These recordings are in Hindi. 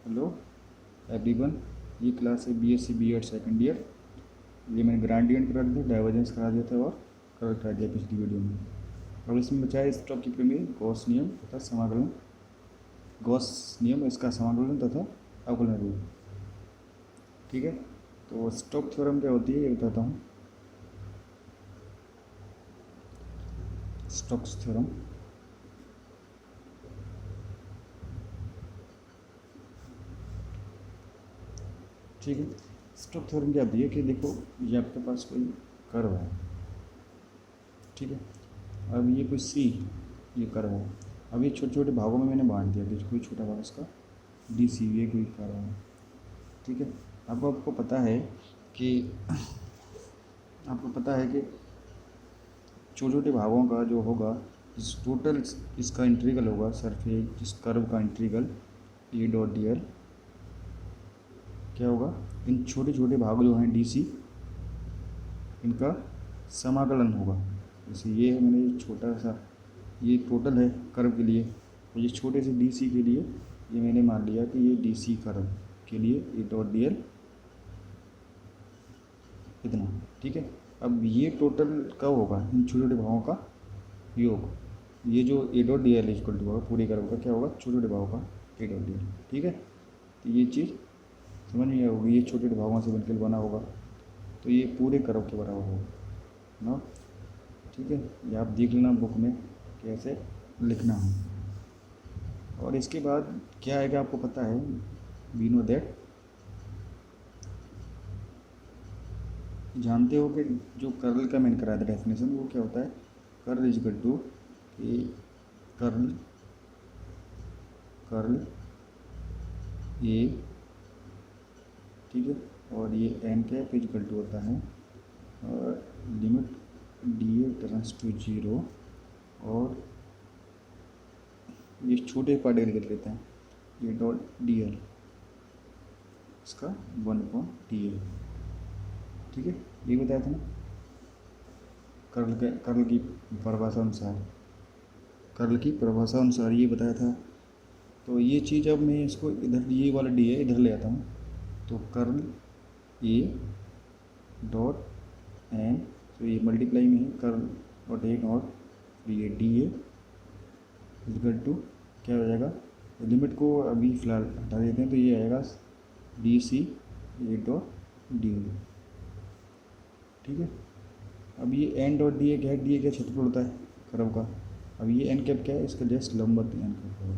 हेलो एवरीवन, ये क्लास है बीएससी बीएड सेकंड ईयर। ये मैंने ग्रेडियंट करा दिया, डाइवर्जेंस करा दिया था और कवर करा दिया पिछली वीडियो में। अब इसमें बचा है स्टॉक की प्रमेय, गॉस नियम तथा समाकलन, गॉस नियम, इसका समाकलन तथा अवकलन रूल। ठीक है, तो स्टॉक थ्योरम क्या होती है ये बताता हूँ। स्टोक्स थ्योरम ठीक है। स्टोक थ्योरम क्या होती है कि देखो, ये आपके पास कोई कर्व है, ठीक है। अब ये कोई सी, ये कर्व है। अब ये छोटे छोटे भागों में मैंने बांट दिया कि कोई छोटा भाग इसका डी सी, ये कोई कर्व है, ठीक है। अब आपको पता है कि छोटे छोटे भागों का जो होगा, इस टोटल इसका इंटीग्रल होगा सरफेस, इस कर्व का इंटीग्रल ए डॉट डी एल क्या होगा, इन छोटे छोटे भाग जो हैं डी सी, इनका समाकलन होगा। जैसे ये मैंने छोटा सा, ये टोटल है कर्व के लिए, और ये छोटे से डी सी के लिए ये मैंने मान लिया कि ये डी सी कर्व के लिए ए डॉट डी एल इतना, ठीक है। अब ये टोटल कब होगा, इन छोटे छोटे भागों का योग। ये जो A dot D L equal to होगा पूरे कर्व का क्या होगा, छोटे छोटे भागों का ए डॉट डी एल, ठीक है। तो ये चीज़ समझ में होगी, ये छोटे छोटे भागों से मिलकर बना होगा, तो ये पूरे कर्व के बराबर होगा ना, ठीक है। ये आप देख लेना बुक में कैसे लिखना है। और इसके बाद क्या है कि आपको पता है, वी नो दैट, जानते हो कि जो कर्ल का मैंने कराया था डेफिनेशन, वो क्या होता है, curl is equal to A curl curl A, ठीक है। और ये N cap is equal to होता है और limit D A turns to zero, और ये छोटे पार्टिकल कर लेते हैं, ये डॉट डी एल इसका 1/dA, ठीक है। ये बताया था ना कर्ल की परिभाषा अनुसार, कर्ल की परिभाषा अनुसार ये बताया था। तो ये चीज़ अब मैं इसको इधर, ये वाला डी ए इधर ले आता हूँ, तो कर्ल ए डॉट एन, तो ये मल्टीप्लाई में है कर्ल डॉट ए डॉट, तो ये डी ए इक्वल टू क्या हो जाएगा, लिमिट को अभी फ़िलहाल हटा देते हैं, तो ये आएगा D C A dot D A, ठीक है। अब ये एन डॉट डी ए क्या है, डी ए क्या क्षेत्रफल होता है कर्व का। अब ये एन कैप क्या है, इसका जस्ट लंबवत एन कैप होगा,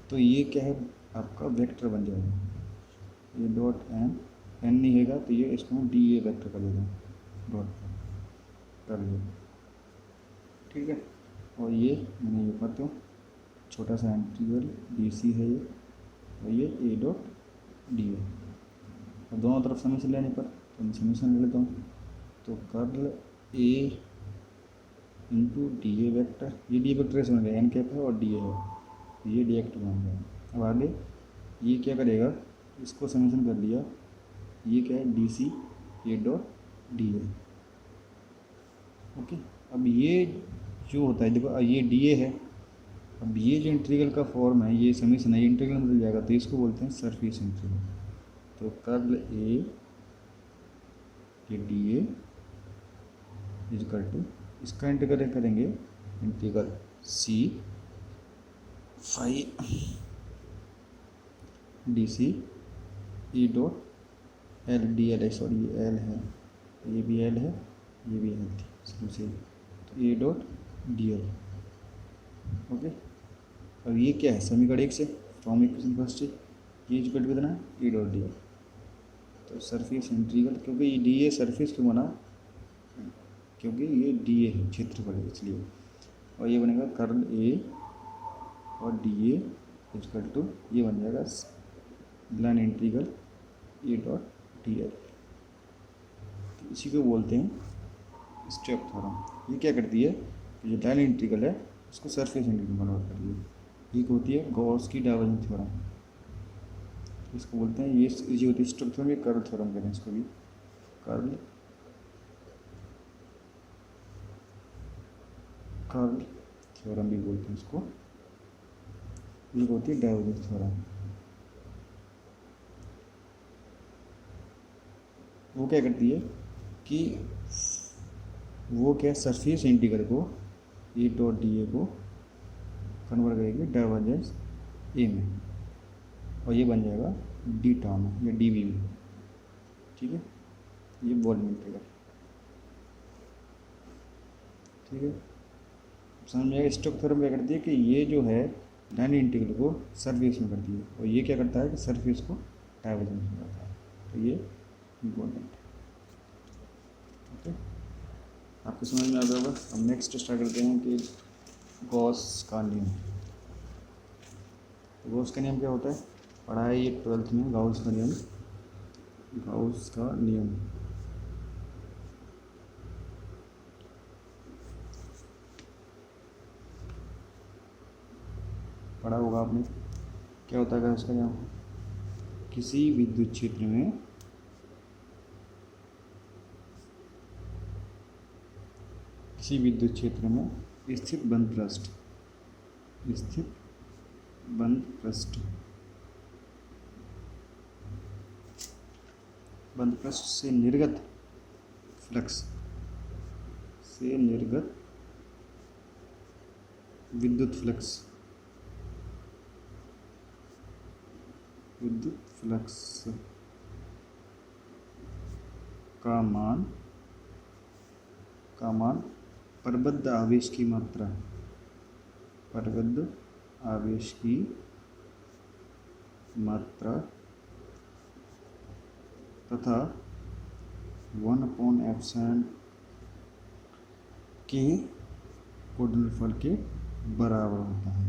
तो ये क्या है आपका वेक्टर बन जाएगा, ये डॉट एन, एन नहीं होगा तो ये इसको डी ए वेक्टर कर देगा, डॉट कर लिया, ठीक है। और ये मैंने ये करता हूँ, छोटा सा इंटीग्रल डी सी है ये, और ये ए डॉट डी ए, और दोनों तरफ समीकरण लेने पर, तो मैं समीकरण ले लेता हूँ। तो curl A into D A vector, ये डी वैक्टर ऐसे बन गया, एन कैप है और डी ए है, तो ये डी वेक्टर बन गया। अब आगे ये क्या करेगा, इसको समीकरण कर लिया, ये क्या है D C A dot D A, okay. अब ये जो होता है देखो, ये डी ए है, अब ये जो इंटीग्रल का फॉर्म है, ये समीकरण है, ये इंटीग्रल बदल जाएगा, तो इसको बोलते हैं सरफेस इंटीग्रल। तो curl A D A is equal to, इसका इंटीग्रल करेंगे integral C five D C E dot L D L है, सॉरी ये एल है, ये भी एल है, ये भी एल थी शुरू से, तो ए डॉट डी एल, ओके। अब ये क्या है, समीकरण 1 से फ्रॉम इक्वेशन फर्स्ट से, ये इक्वल टू कितना है ए डॉट डी एल, तो सरफेस इंटीग्रल, क्योंकि ये डी ए सरफेस क्यों बना, क्योंकि ये डी ए है क्षेत्रफल है इसलिए, और ये बनेगा कर्ल ए और डी ए इक्वल टू, ये बन जाएगा लाइन इंटीग्रल ए डॉट डी एल, तो इसी को बोलते हैं स्टेप थ्योरम। ये क्या करती है, जो लाइन इंटीग्रल है उसको सरफेस इंटीग्रल कन्वर्ट कर दिया, एक होती है गॉस की डाइवर्जेंस थ्योरम, इसको बोलते हैं, ये होती है स्टेप थ्योरम, ये कर्ल थ्योरम कहते हैं इसको भी, कर्ल थ्योरम भी बोलते हैं इसको, ये होती है डाइवर्जेंस थ्योरम, वो क्या करती है कि वो क्या सरफेस इंटीग्रल को ए डॉट डी ए को कन्वर्ट करेगी डाइवर्जेंस ए में, और ये बन जाएगा डी टर्म या डी वी में। ठीक है, ये वॉल्यूम इंटीग्रल। ठीक है, समझ में आएगा। स्टोक्स थ्योरम क्या करती है कि ये जो है लाइन इंटीग्रल को सरफेस में करती है, और ये क्या करता है कि सरफेस को डाइवर्जेंस में करता है। तो ये इम्पोर्टेंट है। ओके, आपको समझ में आ गया होगा। अब नेक्स्ट स्टार्ट करते हैं कि गॉस का नियम। गॉस का नियम क्या होता है, पढ़ा है ये 12th में, गाउस का नियम। गाउस का नियम पढ़ा होगा आपने। क्या होता है गाउस का नियम, किसी विद्युत क्षेत्र में स्थित बंद पृष्ठ से निर्गत फ्लक्स विद्युत फ्लक्स का मान प्रबद्ध आवेश की मात्रा तथा 1/ε के गुणनफल के बराबर होता है।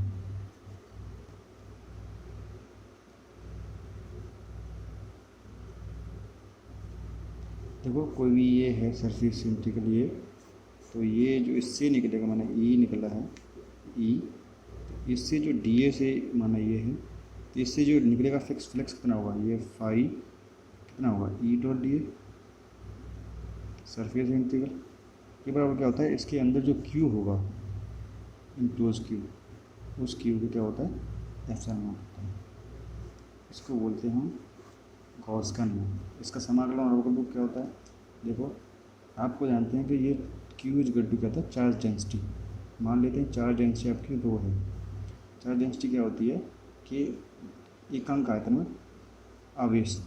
देखो कोई भी ये है सरफेस इंटीग्रल, ये तो ये जो इससे निकलेगा, माना ई निकला है, ई, इससे जो डी ए से माना ये है, तो इससे जो निकलेगा फ्लक्स कितना होगा, ये फाई कितना होगा, ई dot D A surface integral के बराबर क्या होता है, इसके अंदर जो क्यू होगा इनक्लोज क्यू, उस क्यू को क्या होता है, एप्सिलॉन होता है। इसको बोलते हैं हम गॉस का नियम। इसका समाकलन और अवकलन क्या होता है, देखो आपको जानते हैं कि ये क्यू इज इक्वल टू क्या होता है, चार्ज डेंसिटी। मान लेते हैं चार्ज डेंसिटी आपकी रो है। चार्ज डेंसिटी क्या होती है कि एकांक आयतन में आवेश,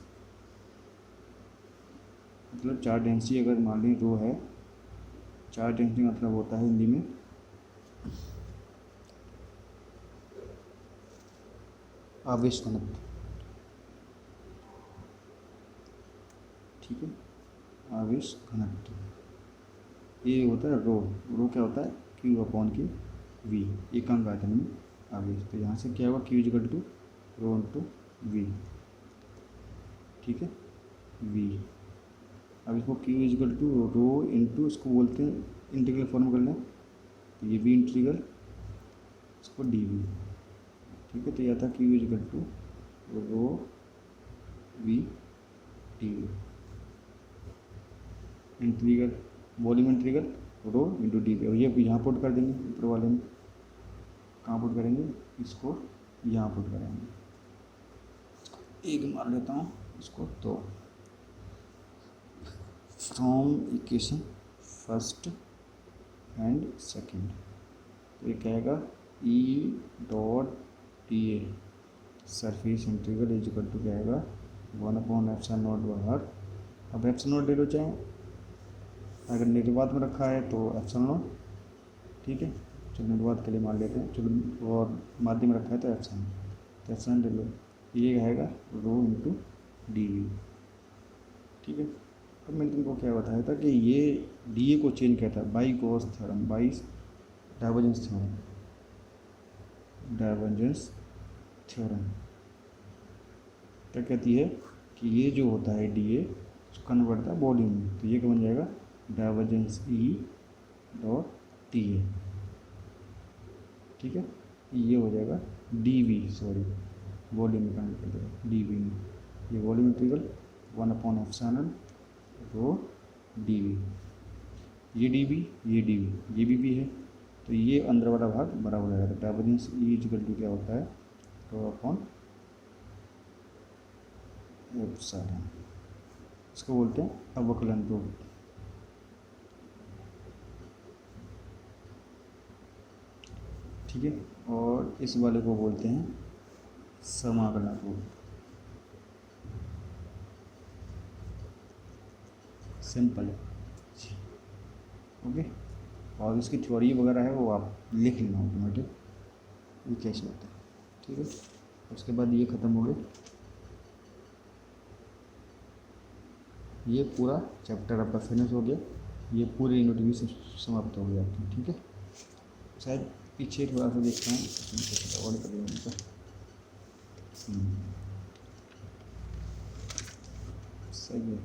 मतलब चार्ज डेंसिटी अगर मान लें रो है, चार्ज डेंसिटी मतलब होता है हिंदी में आवेश घनत्व। ठीक है, आवेश घनत्व ये होता है रो क्या होता है, क्यू अपॉन की वी, एकांक आयतन में आवेश। तो यहाँ से क्या होगा, Q equal to rho into V. ठीक है, वी। अब इसको Q equal to rho into, इसको बोलते हैं इंटीग्रल फॉर्म कर लें, तो ये वी इंटीग्रल, इसको डी वी। ठीक है, तो यह था Q equal to rho V D V, integral volume integral rho into D V. और ये यहाँ पुट कर देंगे ऊपर वाले में, कहाँ पुट करेंगे, इसको यहाँ पुट करेंगे। एक मार लेता हूँ इसको, तो from equation first and second, तो ये कहेगा E dot D A surface integral is equal to क्या आएगा, 1/ε0 बाहर। अब ε0 ले लो चाहे, अगर निर्वात में रखा है तो ε0, ठीक है, चलो निर्वात के लिए मान लेते हैं, चलो, और माध्यम में रखा है तो ε0, तो ε0 ले लो, ये आएगा रो इंटू डी वी। ठीक है, अब मैंने तुमको क्या बताया था कि ये डी ए को चेंज किया था by Gauss theorem, by divergence theorem. क्या कहती है कि ये जो होता है डी ए उसको कन्वर्ट करता है वॉल्यूम में, तो ये क्या बन जाएगा, divergence E dot T A. ठीक है, ये हो जाएगा डी वी, सॉरी वॉल्यूम में कन्वर्ट कर देगा डी वी में, ये volume integral 1/ε rho D V, ये डी वी, ये डी वी, ये भी है, तो ये अंदर वाला भाग बराबर हो जाएगा। तो डाइवर्जेंस ई इक्वल टू क्या होता है, रो अपॉन एप्सिलॉन। इसको बोलते हैं अवकलन रूप। ठीक है, और इस वाले को बोलते हैं समाकलन रूप। सिंपल है। ओके, और इसकी थ्योरी वगैरह है वो आप लिख लेना ऑटोमेटिक, ये कैसे होता है। ठीक है, उसके बाद ये ख़त्म हो गया, ये पूरा चैप्टर आपका फिनिश हो गया, ये पूरी यूनिट भी समाप्त हो गया आपकी। ठीक है, शायद पीछे थोड़ा सा देखता हूँ और कर उनका। सही है,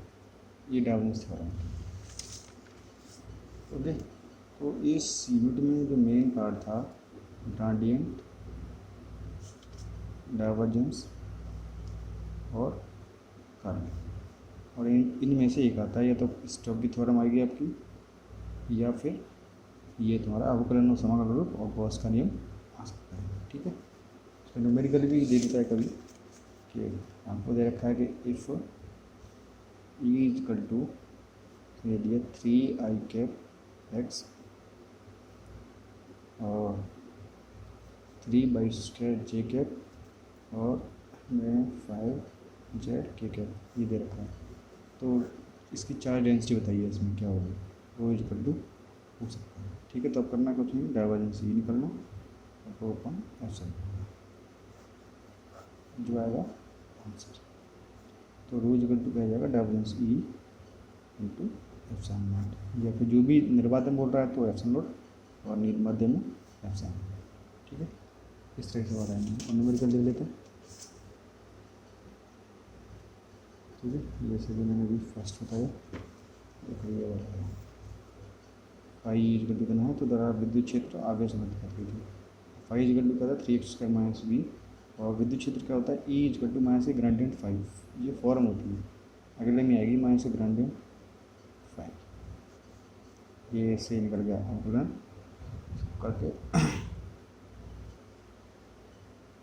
ये डायवर्जेंस थ्योरम। ओके, तो इस यूनिट में जो मेन पार्ट था ग्रेडियंट, डाइवर्जेंस और कर्ल, और इनमें से एक आता है, या तो स्टोक्स की थ्योरम आएगी आपकी, या फिर ये तुम्हारा अवकलन और समाकलन रूप और गॉस का नियम आ सकता है। ठीक है, उसका न्यूमेरिकल भी दे देता है कभी, कि आपको दे रखा है कि if E is equal to दे दिया 3i कैप x और 3/2 j कैप और में 5z k कैप, ये दे रखा है। तो इसकी चार्ज डेंसिटी बताइए, इसमें क्या होगी, वो इज इक्वल टू हो सकता है। ठीक है, तो अब करना कुछ नहीं, डाइवर्जेंस ही निकलना और ओपन एप्सिलॉन जो आएगा आंसर। तो रो इक्वल टू क्या जाएगा, divergence E into epsilon not, या फिर जो भी निर्वात में बोल रहा है तो एप्सिलॉन नॉट और मध्य में एप्सिलॉन। ठीक है, इस तरह से बताएंगे और न्यूमेरिकल देख लेते हैं। ठीक है, जैसे कि मैंने अभी फर्स्ट बताया, ये बताया फाई इजगल टू करना है तो दरार विद्युत क्षेत्र आगे समझ कर लीजिए। फाई इजगल टू क्या था 3x² माइनस बी, और विद्युत क्षेत्र क्या होता है ई इजगल टू माइनस ग्रेडियंट 5, ये फॉर्म होती है, अगले में आएगी माइनस ग्रेडियंट 5, ये ऐसे निकल गया अवकलन करके।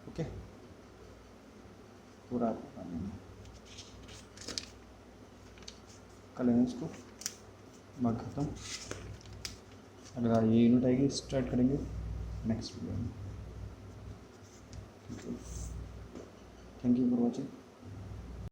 ओके, पूरा कल है इसको बात खत्म। अगला ये यूनिट आएगी, स्टार्ट करेंगे नेक्स्ट वीडियो में। Thank you for watching.